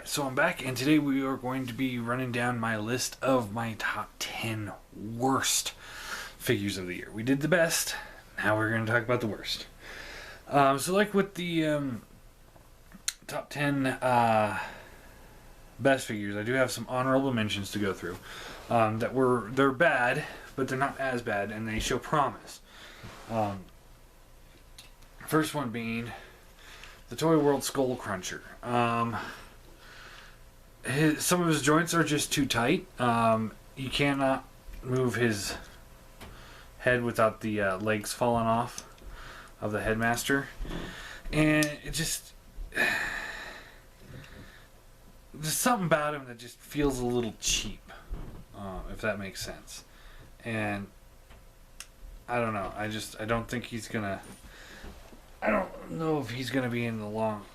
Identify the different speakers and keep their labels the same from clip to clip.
Speaker 1: Alright, so I'm back, and today we are going to be running down my list of my top 10 worst figures of the year. We did the best, now we're going to talk about the worst. So like with the top 10 best figures, I do have some honorable mentions to go through. They're bad, but they're not as bad, and they show promise. First one being the Toy World Skull Cruncher. Some of his joints are just too tight. You cannot move his head without the legs falling off of the headmaster, and it just there's something about him that just feels a little cheap, if that makes sense. And I don't know. I don't think he's gonna. I don't know if he's gonna be in the long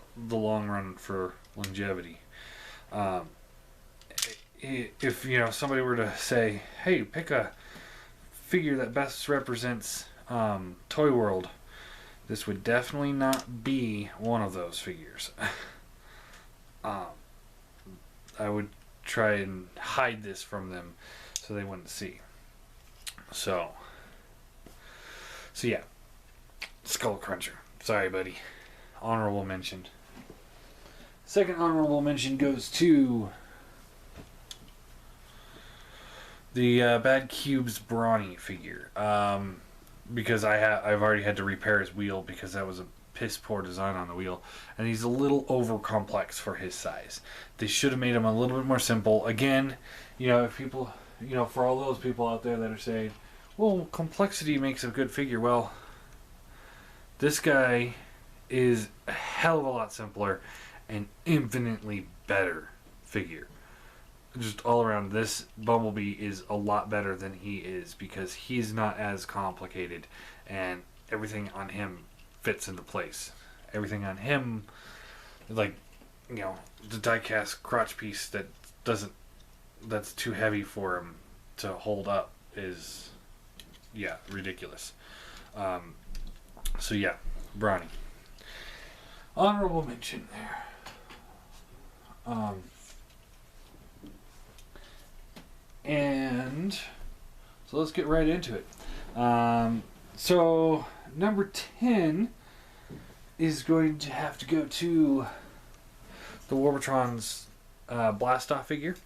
Speaker 1: run for longevity. If somebody were to say, "Hey, pick a figure that best represents Toy World," this would definitely not be one of those figures. I would try and hide this from them so they wouldn't see. So yeah, Skull Cruncher. Sorry, buddy. Honorable mention. Second honorable mention goes to the Bad Cubes Brawny figure, because I've already had to repair his wheel because that was a piss poor design on the wheel, and he's a little over complex for his size. They should have made him a little bit more simple. Again, if people, for all those people out there that are saying, "Well, complexity makes a good figure," well, this guy is a hell of a lot simpler and infinitely better figure. Just all around, this Bumblebee is a lot better than he is because he's not as complicated, and everything on him fits into place. Everything on him, like, the die-cast crotch piece that's too heavy for him to hold up is, ridiculous. So yeah, Brawny. Honorable mention there. And so let's get right into it. So number 10 is going to have to go to the Wartron's Blastoff figure.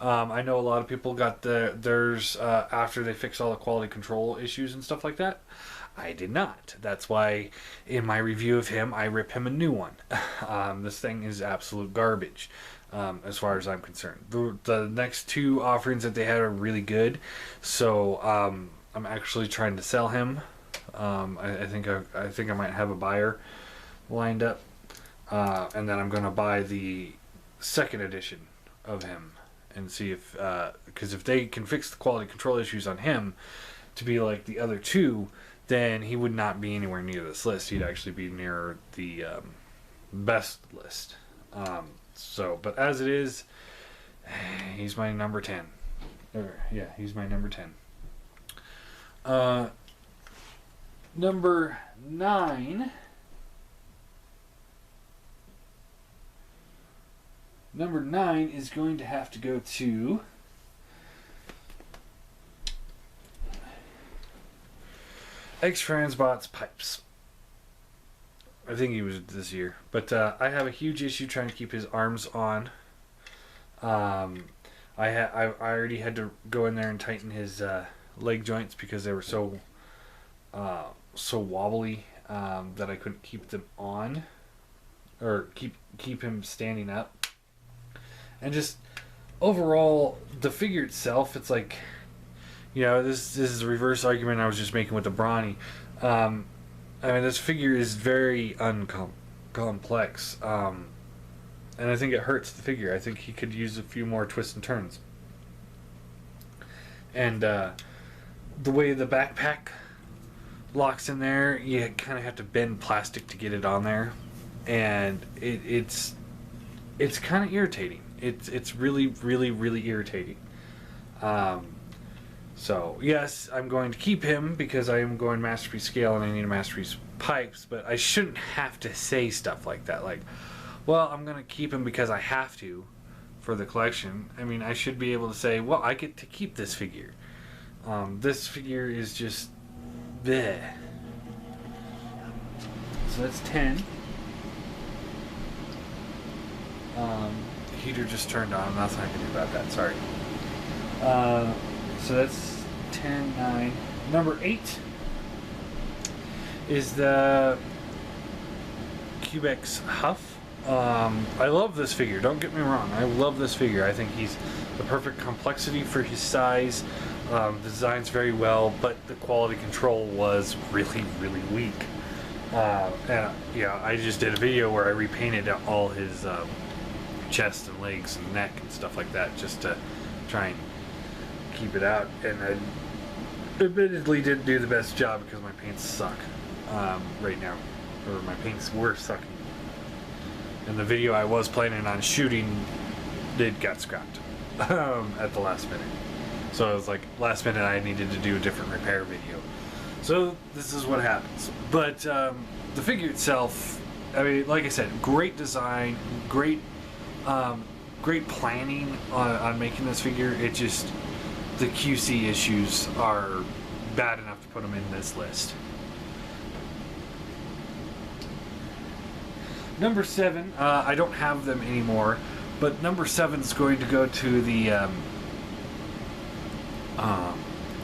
Speaker 1: I know a lot of people got theirs after they fixed all the quality control issues and stuff like that. I did not. That's why in my review of him, I rip him a new one. This thing is absolute garbage, as far as I'm concerned. The next two offerings that they had are really good, so I'm actually trying to sell him. I think I might have a buyer lined up, and then I'm going to buy the second edition of him and see if, because if they can fix the quality control issues on him to be like the other two, then he would not be anywhere near this list. He'd actually be near the best list. But as it is, he's my number 10. He's my number 10. Number 9. Number 9 is going to have to go to X-Transbot's Pipes. I think he was this year, but I have a huge issue trying to keep his arms on. I already had to go in there and tighten his leg joints because they were so wobbly that I couldn't keep them on, or keep him standing up. And just overall, the figure itself, it's like, this is a reverse argument I was just making with the Brawny. This figure is very complex, and I think it hurts the figure. I think he could use a few more twists and turns. And the way the backpack locks in there, you kind of have to bend plastic to get it on there, and it's kind of irritating. It's really, really, really irritating. So, yes, I'm going to keep him because I am going Masterpiece scale and I need a Masterpiece Pipes, but I shouldn't have to say stuff like that. Like, well, I'm going to keep him because I have to for the collection. I mean, I should be able to say, well, I get to keep this figure. This figure is just bleh. So that's 10. The heater just turned on. Nothing I can do about that. Sorry. So that's 10, 9. Number 8 is the Cubex Huff. I love this figure. Don't get me wrong. I love this figure. I think he's the perfect complexity for his size. Designs very well, but the quality control was really, really weak. And yeah, I just did a video where I repainted all his chest and legs and neck and stuff like that just to try and keep it out. And I admittedly didn't do the best job because my paints suck right now, or my paints were sucking. And the video I was planning on shooting got scrapped at the last minute. So it was like last minute I needed to do a different repair video. So this is what happens. But the figure itself, I mean, like I said, great design, great planning on making this figure. It just, the QC issues are bad enough to put them in this list. Number 7, I don't have them anymore, but number 7 is going to go to the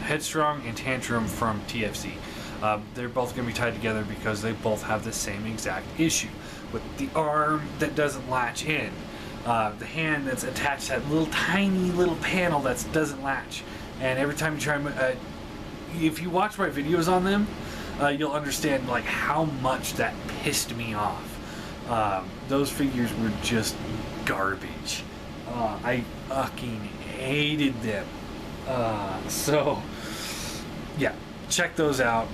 Speaker 1: Headstrong and Tantrum from TFC. They're both going to be tied together because they both have the same exact issue with the arm that doesn't latch in, the hand that's attached to that little tiny little panel that doesn't latch, and every time you try, if you watch my videos on them, you'll understand like how much that pissed me off. Those figures were just garbage. I fucking hated them. So yeah, check those out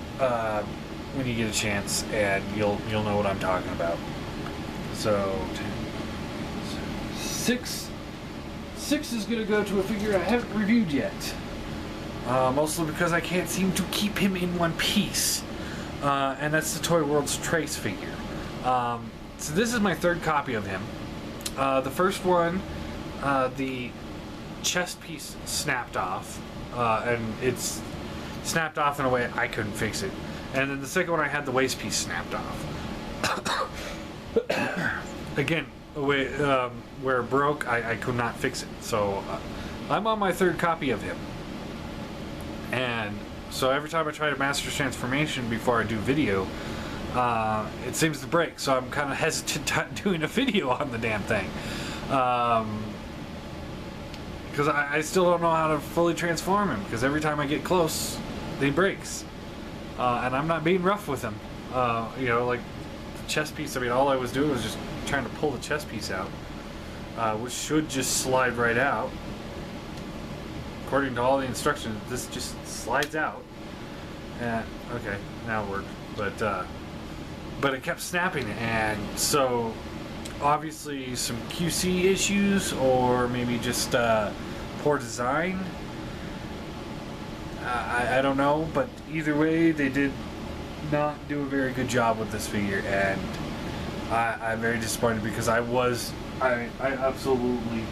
Speaker 1: when you get a chance, and you'll know what I'm talking about. So 6 is gonna go to a figure I haven't reviewed yet, mostly because I can't seem to keep him in one piece, and that's the Toy World's Trace figure. So this is my 3rd copy of him. The first one, the chest piece snapped off, and it's snapped off in a way I couldn't fix it. And then the second one, I had the waist piece snapped off. Again, where it broke, I could not fix it. So I'm on my 3rd copy of him. And so every time I try to master transformation before I do video, it seems to break. So I'm kind of hesitant on doing a video on the damn thing. Because I still don't know how to fully transform him, because every time I get close, he breaks. And I'm not being rough with him. You know, like the chest piece, I mean, all I was doing was just trying to pull the chest piece out, which should just slide right out. According to all the instructions, this just slides out. Okay, now it worked. But it kept snapping, and so obviously some QC issues, or maybe just poor design. I don't know, but either way, they did not do a very good job with this figure, and I'm very disappointed because I absolutely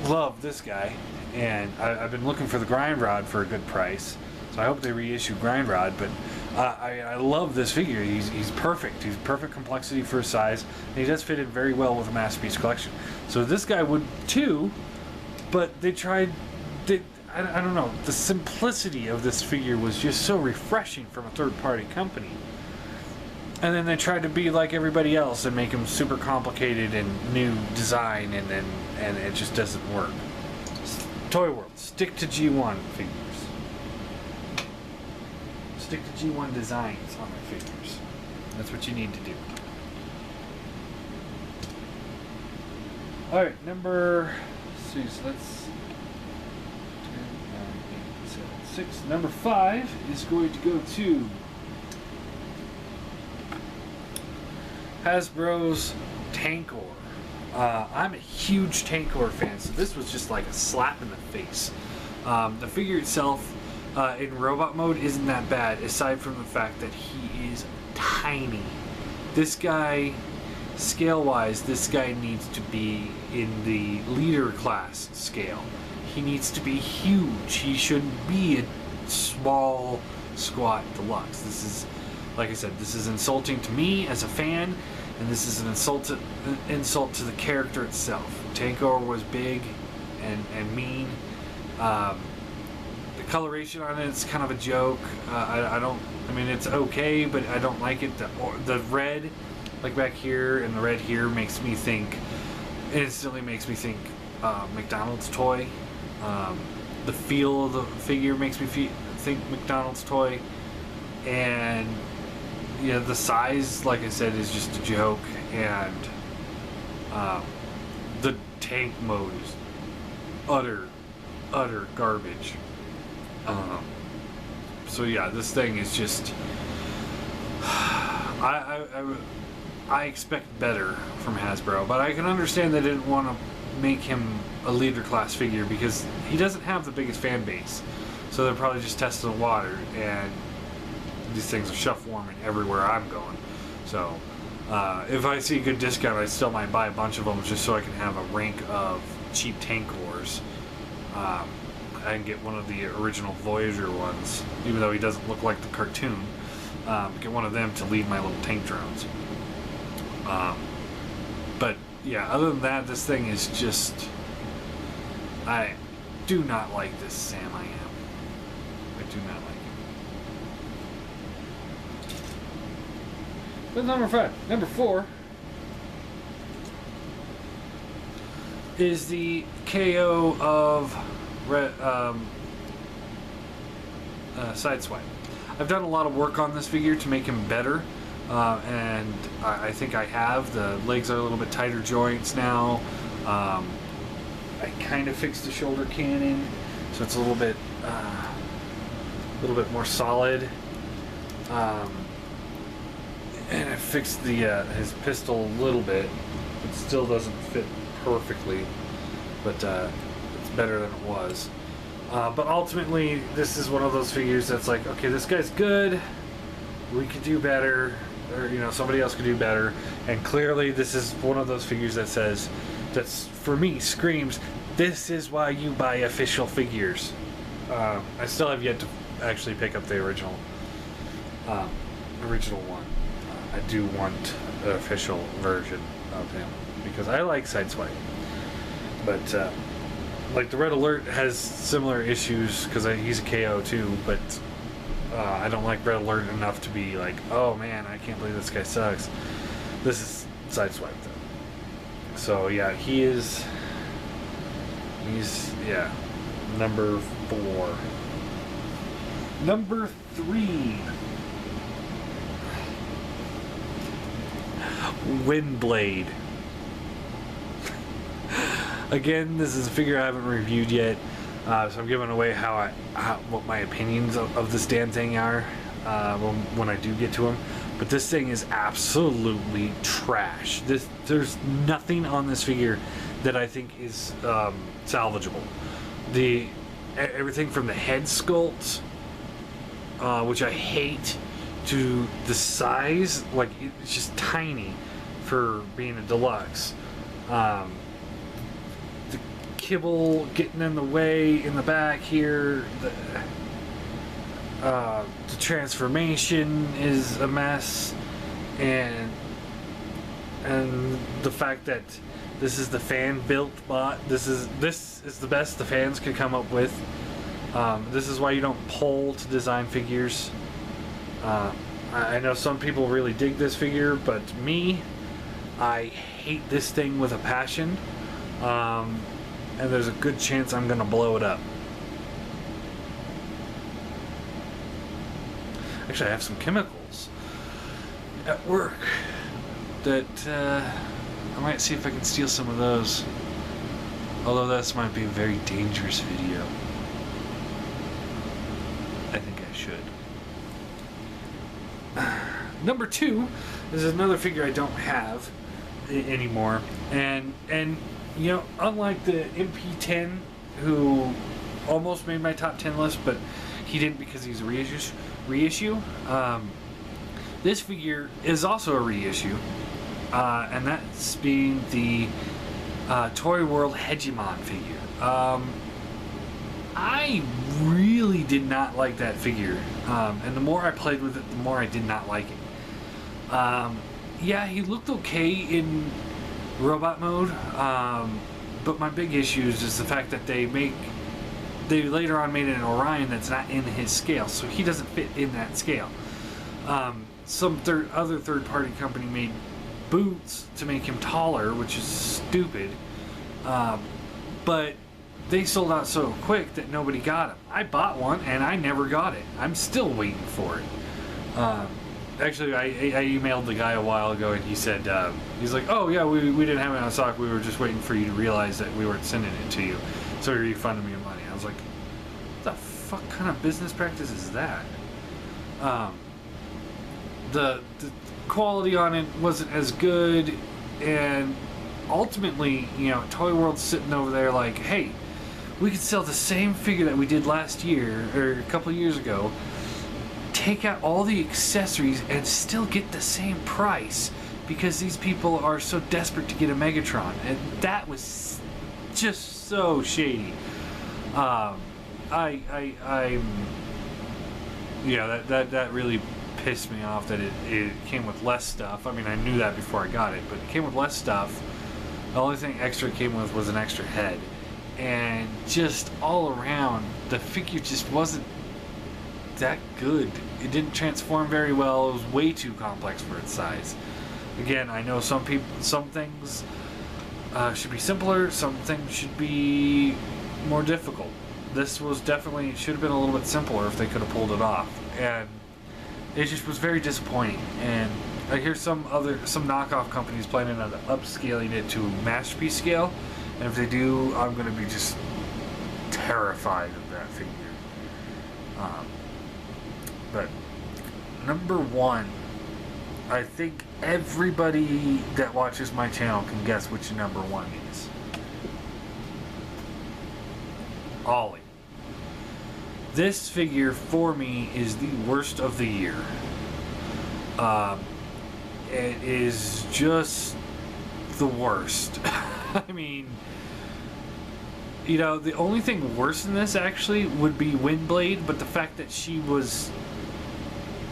Speaker 1: love this guy, and I've been looking for the Grind Rod for a good price, so I hope they reissue Grind Rod. But I love this figure. He's perfect. He's perfect complexity for his size, and he does fit in very well with a Masterpiece Collection. So this guy would too, but they tried. I don't know. The simplicity of this figure was just so refreshing from a third-party company. And then they tried to be like everybody else and make him super complicated and new design, and it just doesn't work. Toy World, stick to G1 figures. Stick to G1 designs on their figures. That's what you need to do. Alright, number 6. Let's 10, 9, 8, 7, 6. Number 5 is going to go to Hasbro's Tankor. I'm a huge Tankor fan, so this was just like a slap in the face. The figure itself in robot mode isn't that bad, aside from the fact that he is tiny. This guy scale-wise, this guy needs to be in the leader class scale. He needs to be huge. He shouldn't be a small, squat deluxe. This is, like I said, this is insulting to me as a fan, and this is an insult to the character itself. Tankor was big and mean. The coloration on it is kind of a joke. I mean, it's okay, but I don't like it. The red, like back here, and the red here makes me think, instantly makes me think McDonald's toy. The feel of the figure makes me think McDonald's toy. And yeah, the size, like I said, is just a joke. And the tank mode is utter garbage. So yeah, this thing is just I expect better from Hasbro, but I can understand they didn't want to make him a leader class figure because he doesn't have the biggest fan base. So they're probably just testing the water, and these things are shelf warming everywhere I'm going. So if I see a good discount, I still might buy a bunch of them just so I can have a rank of cheap Tankors. I can get one of the original Voyager ones, even though he doesn't look like the cartoon. Get one of them to lead my little tank drones. But yeah, other than that, this thing is just... I do not like this Sam I am. I do not like it. That's number 5. Number 4 is the KO of Sideswipe. I've done a lot of work on this figure to make him better, and I think I have. The legs are a little bit tighter joints now. I kind of fixed the shoulder cannon, so it's a little bit more solid. And I fixed the his pistol a little bit. It still doesn't fit perfectly, but it's better than it was. But ultimately, this is one of those figures that's like, okay, this guy's good. We could do better, or somebody else could do better. And clearly, this is one of those figures that says, that's for me screams, this is why you buy official figures. I still have yet to actually pick up the original one. I do want the official version of him because I like Sideswipe, but like the Red Alert has similar issues because he's a KO too, but I don't like Red Alert enough to be like, oh man, I can't believe this guy sucks. This is Sideswipe though. So yeah, he's number 4. Number 3, Windblade. Again, this is a figure I haven't reviewed yet, so I'm giving away what my opinions of this damn thing are when I do get to him. But this thing is absolutely trash. There's nothing on this figure that I think is salvageable. Everything from the head sculpt, which I hate, to the size, like it's just tiny for being a deluxe. The kibble getting in the way in the back here. The transformation is a mess, and the fact that this is the fan built bot. This is the best the fans could come up with. This is why you don't poll to design figures. I know some people really dig this figure, but me, I hate this thing with a passion. And there's a good chance I'm gonna blow it up. Actually, I have some chemicals at work that I might see if I can steal some of those. Although this might be a very dangerous video. I think I should. Number 2 is another figure I don't have anymore, and unlike the MP10, who almost made my top 10 list, but he didn't because he's a reissue. This figure is also a reissue, and that's being the Toy World Hegemon figure. I really did not like that figure, and the more I played with it, the more I did not like it. Yeah, he looked okay in robot mode, but my big issue is just the fact that they later on made an Orion that's not in his scale, so he doesn't fit in that scale. Some other third-party company made boots to make him taller, which is stupid, but they sold out so quick that nobody got him. I bought one and I never got it. I'm still waiting for it. Actually, I emailed the guy a while ago, and he said, he's like, oh yeah, we didn't have it on stock, we were just waiting for you to realize that we weren't sending it to you, so he refunded me your money. I was like, what the fuck kind of business practice is that? The quality on it wasn't as good, and ultimately, you know, Toy World's sitting over there like, hey, we could sell the same figure that we did last year, or a couple of years ago, take out all the accessories and still get the same price because these people are so desperate to get a Megatron. And that was just so shady. Yeah, that really pissed me off that it came with less stuff. I mean, I knew that before I got it, but it came with less stuff. The only thing extra it came with was an extra head. And just all around, the figure just wasn't that good. It didn't transform very well. It was way too complex for its size. Again, I know some things should be simpler, some things should be more difficult. This was definitely, should have been a little bit simpler if they could have pulled it off. And it just was very disappointing. And I hear some knockoff companies planning on upscaling it to masterpiece scale. And if they do, I'm going to be just terrified of that figure. But number one, I think everybody that watches my channel can guess which number one is. Ollie. This figure, for me, is the worst of the year. It is just the worst. I mean, you know, the only thing worse than this actually would be Windblade, but the fact that she was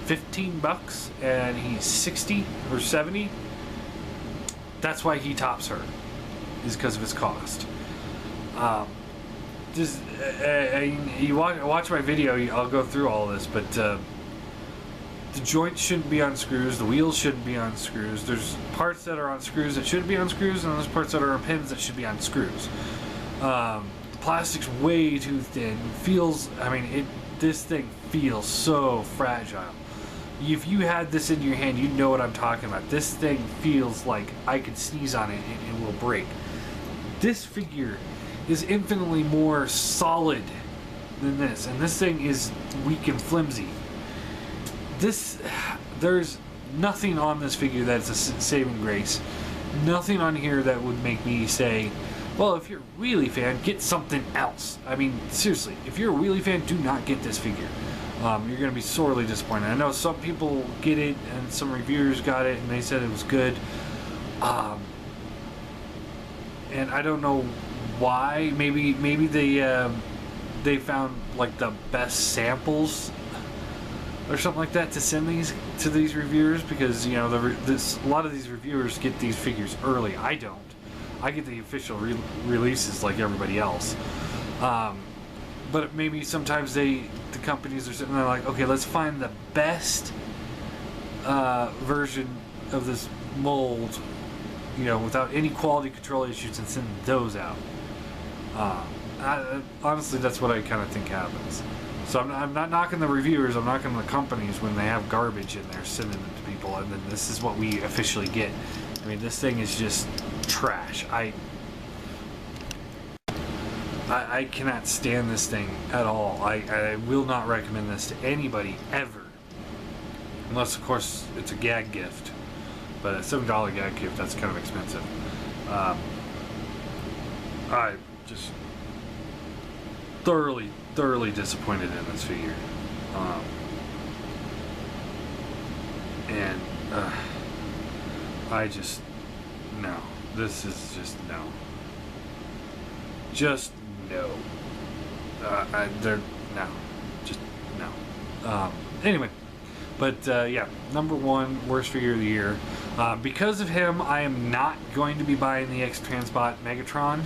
Speaker 1: $15 and he's 60 or 70, that's why he tops her, is because of his cost. You watch my video, I'll go through all this, but the joints shouldn't be on screws, the wheels shouldn't be on screws, there's parts that are on screws that shouldn't be on screws, and there's parts that are on pins that should be on screws. The plastic's way too thin, this thing feels so fragile. If you had this in your hand, you know what I'm talking about. This thing feels like I could sneeze on it and it will break. This figure is infinitely more solid than this, and this thing is weak and flimsy. There's nothing on this figure that's a saving grace. Nothing on here that would make me say, well, if you're a Wheelie fan, get something else. I mean, seriously, if you're a Wheelie fan, do not get this figure. You're going to be sorely disappointed. I know some people get it, and some reviewers got it, and they said it was good. And I don't know why. Maybe they found like the best samples or something like that to send these to these reviewers, because you know a lot of these reviewers get these figures early. I don't. I get the official releases like everybody else. But maybe sometimes the companies are sitting there like, okay, let's find the best version of this mold, you know, without any quality control issues, and send those out. Honestly, that's what I kind of think happens. So I'm not knocking the reviewers, I'm knocking the companies when they have garbage in there, sending it to people, and then this is what we officially get. I mean, this thing is just trash. I cannot stand this thing at all. I will not recommend this to anybody ever, unless of course it's a gag gift. But a $7 gag gift, that's kind of expensive. I just thoroughly disappointed in this figure. I just no. This is just no. Just no. They're no. Just no. Anyway, but yeah, number one worst figure of the year. Because of him, I am not going to be buying the X-Transbot Megatron.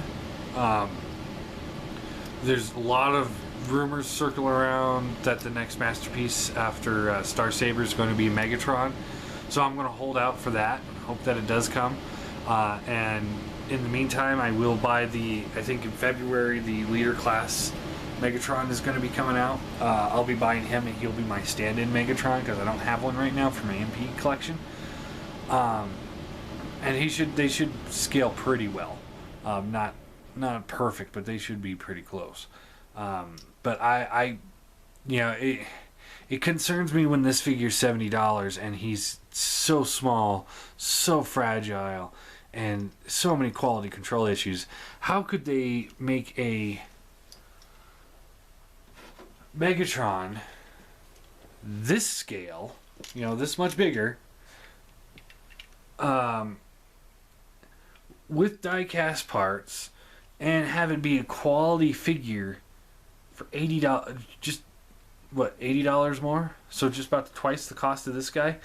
Speaker 1: There's a lot of rumors circling around that the next masterpiece after Star Saber is going to be Megatron. So I'm going to hold out for that. Hope that it does come. And in the meantime, I will buy I think in February, the leader class Megatron is going to be coming out. I'll be buying him, and he'll be my stand-in Megatron because I don't have one right now for my MP collection. And they should scale pretty well. Not perfect, but they should be pretty close. But it concerns me when this figure's $70 and he's so small, so fragile, and so many quality control issues. How could they make a Megatron this scale, this much bigger, with die-cast parts, and have it be a quality figure for $80? Just what, $80 more? So just about twice the cost of this guy.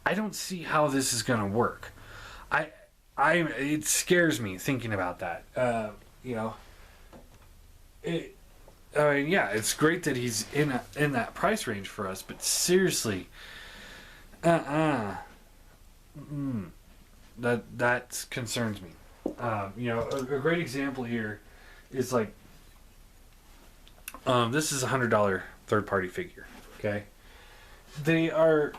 Speaker 1: I don't see how this is gonna work. It scares me thinking about that. It's great that he's in that price range for us, but seriously, that concerns me. A great example here is like, this is a $100 third-party figure. Okay, they are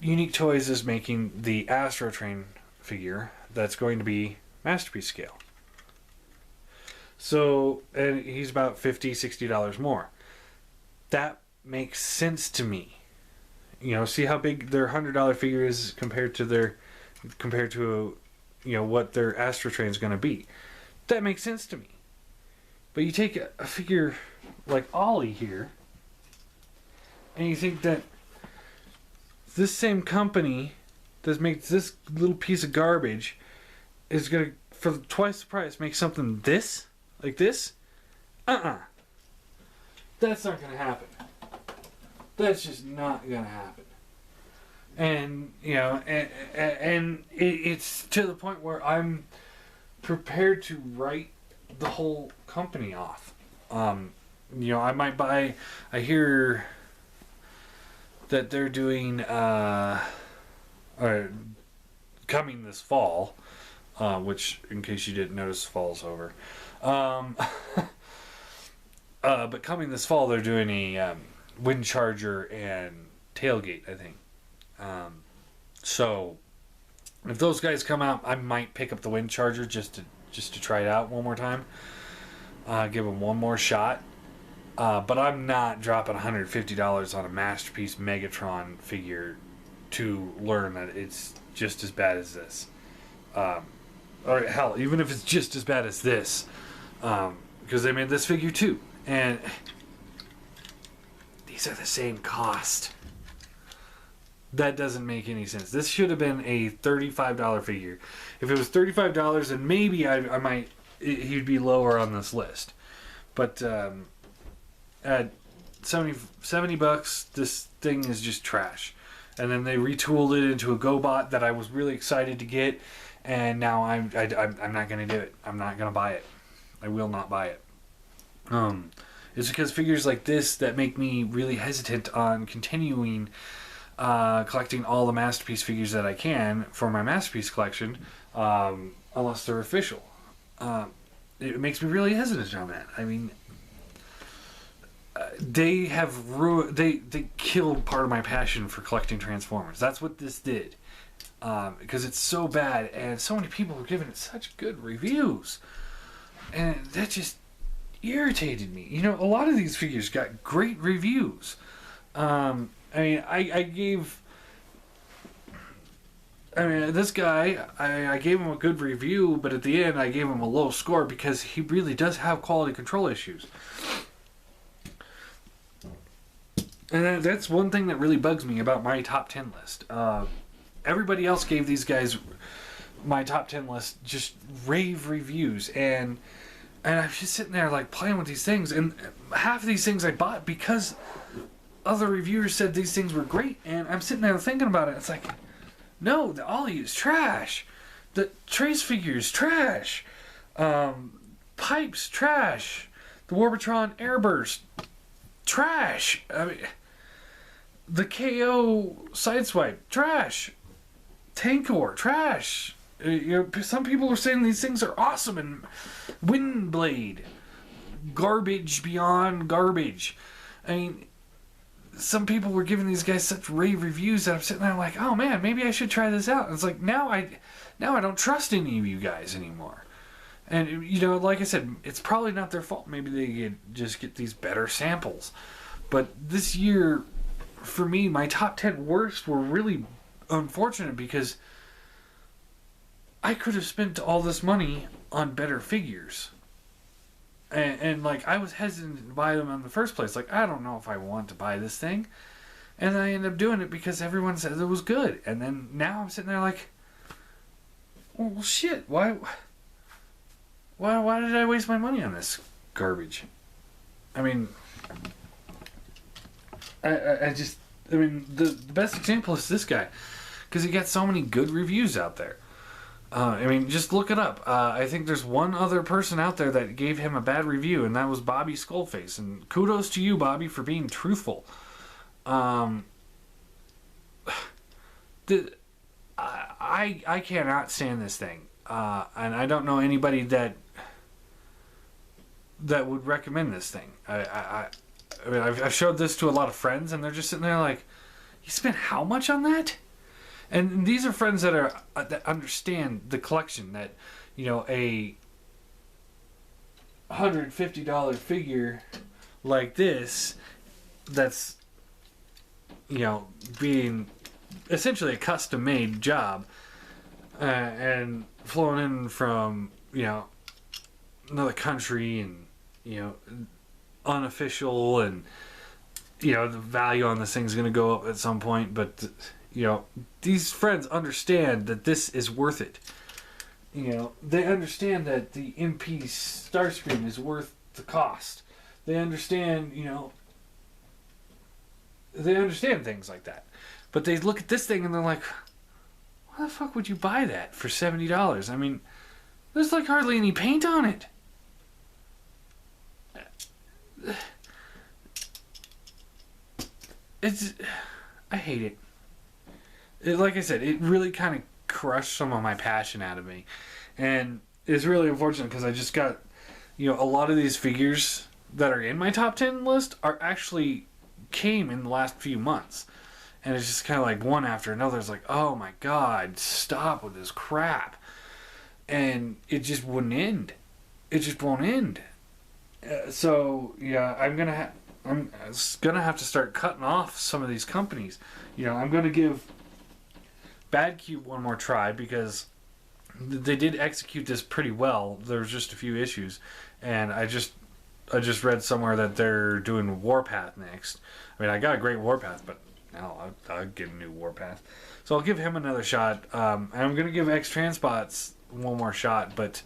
Speaker 1: Unique Toys is making the Astro Train figure that's going to be masterpiece scale. So, and he's about $50, $60 more. That makes sense to me. See how big their $100 figure is compared to what their Astro Train is going to be. That makes sense to me. But you take a figure like Ollie here, and you think that this same company that makes this little piece of garbage is going to, for twice the price, make something like this? That's not going to happen. That's just not going to happen. And, and it's to the point where I'm prepared to write the whole company off. I might buy, I hear that they're doing, coming this fall, which, in case you didn't notice, fall's over. But coming this fall, they're doing a wind charger and tailgate, I think. So if those guys come out, I might pick up the wind charger just to try it out one more time. Give them one more shot. But I'm not dropping $150 on a masterpiece Megatron figure to learn that it's just as bad as this. Or hell, even if it's just as bad as this, because they made this figure too, and these are the same cost. That doesn't make any sense. This should have been a $35 figure. If it was $35, then maybe I might, he'd be lower on this list. But at $70, this thing is just trash. And then they retooled it into a GoBot that I was really excited to get, and now I'm not going to do it. I'm not going to buy it. I will not buy it. It's because figures like this that make me really hesitant on continuing collecting all the Masterpiece figures that I can for my Masterpiece collection, unless they're official. It makes me really hesitant on that. I mean, they have they killed part of my passion for collecting Transformers. That's what this did, because it's so bad, and so many people were giving it such good reviews, and that just irritated me. You know, a lot of these figures got great reviews. I mean, this guy, I gave him a good review, but at the end I gave him a low score because he really does have quality control issues. And that's one thing that really bugs me about my top 10 list. Everybody else gave these guys my top 10 list just rave reviews, and I'm just sitting there like playing with these things, and half of these things I bought because other reviewers said these things were great, and I'm sitting there thinking about it. It's like, no, the Ollie is trash. The Trace figure is trash. Pipes, trash. The Warbotron Airburst, trash. I mean, the KO Sideswipe, trash. Tankor, trash. You know, some people are saying these things are awesome, and Windblade, garbage beyond garbage. I mean, some people were giving these guys such rave reviews that I'm sitting there like, oh man, maybe I should try this out. And it's like, now I don't trust any of you guys anymore. And, you know, like I said, it's probably not their fault. Maybe they just get these better samples. But this year, for me, my top 10 worst were really unfortunate because I could have spent all this money on better figures. And like, I was hesitant to buy them in the first place. Like, I don't know if I want to buy this thing. And I ended up doing it because everyone said it was good. And then now I'm sitting there like, well, shit, why did I waste my money on this garbage? I mean, the best example is this guy, because he got so many good reviews out there. I mean, just look it up. I think there's one other person out there that gave him a bad review, and that was Bobby Skullface. And kudos to you, Bobby, for being truthful. I cannot stand this thing, and I don't know anybody that would recommend this thing. I mean, I've showed this to a lot of friends, and they're just sitting there like, you spent how much on that? And these are friends that understand the collection, that, you know, a $150 figure like this, that's, you know, being essentially a custom-made job, and flown in from, you know, another country, and, you know, unofficial, and, you know, the value on this thing's going to go up at some point, but, you know, these friends understand that this is worth it. You know, they understand that the MP Starscream is worth the cost. They understand, you know, they understand things like that. But they look at this thing and they're like, why the fuck would you buy that for $70? I mean, there's like hardly any paint on it. I hate it. Like I said, it really kind of crushed some of my passion out of me. And it's really unfortunate because I just got, you know, a lot of these figures that are in my top 10 list are actually came in the last few months. And it's just kind of like one after another. It's like, oh my God, stop with this crap. And it just wouldn't end. It just won't end. So, yeah, I'm gonna have to start cutting off some of these companies. You know, I'm going to give Bad Cube one more try because they did execute this pretty well. There was just a few issues, and I just read somewhere that they're doing Warpath next. I mean, I got a great Warpath, but now I'll get a new Warpath. So I'll give him another shot. And I'm going to give X-Transpots one more shot, but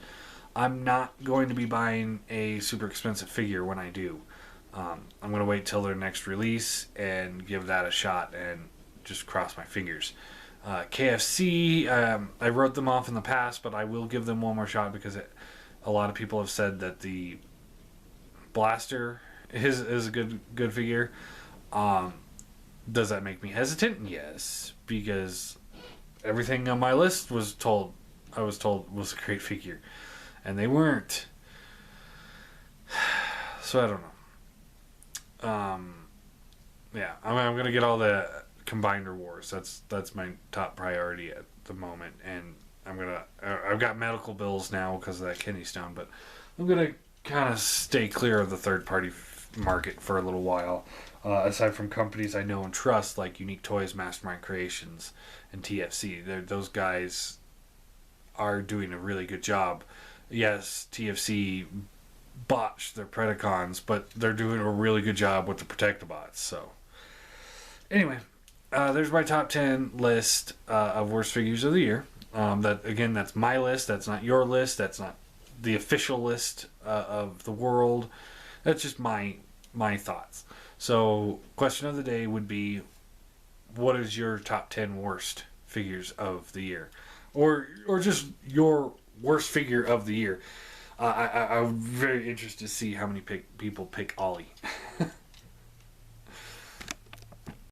Speaker 1: I'm not going to be buying a super expensive figure when I do. I'm going to wait till their next release and give that a shot and just cross my fingers. KFC, I wrote them off in the past, but I will give them one more shot because a lot of people have said that the Blaster is a good figure. Does that make me hesitant? Yes, because everything on my list I was told was a great figure, and they weren't. So I don't know. Yeah, I'm gonna get all the Combiner Wars. That's my top priority at the moment, and I've got medical bills now because of that kidney stone, but I'm gonna kind of stay clear of the third party market for a little while. Aside from companies I know and trust like Unique Toys, Mastermind Creations, and TFC, those guys are doing a really good job. Yes, TFC botched their Predacons, but they're doing a really good job with the Protectobots. So, anyway, there's my top 10 list of worst figures of the year. That again, that's my list. That's not your list. That's not the official list of the world. That's just my thoughts. So, question of the day would be, what is your top 10 worst figures of the year, or just your worst figure of the year? I'm very interested to see how many people pick Ollie.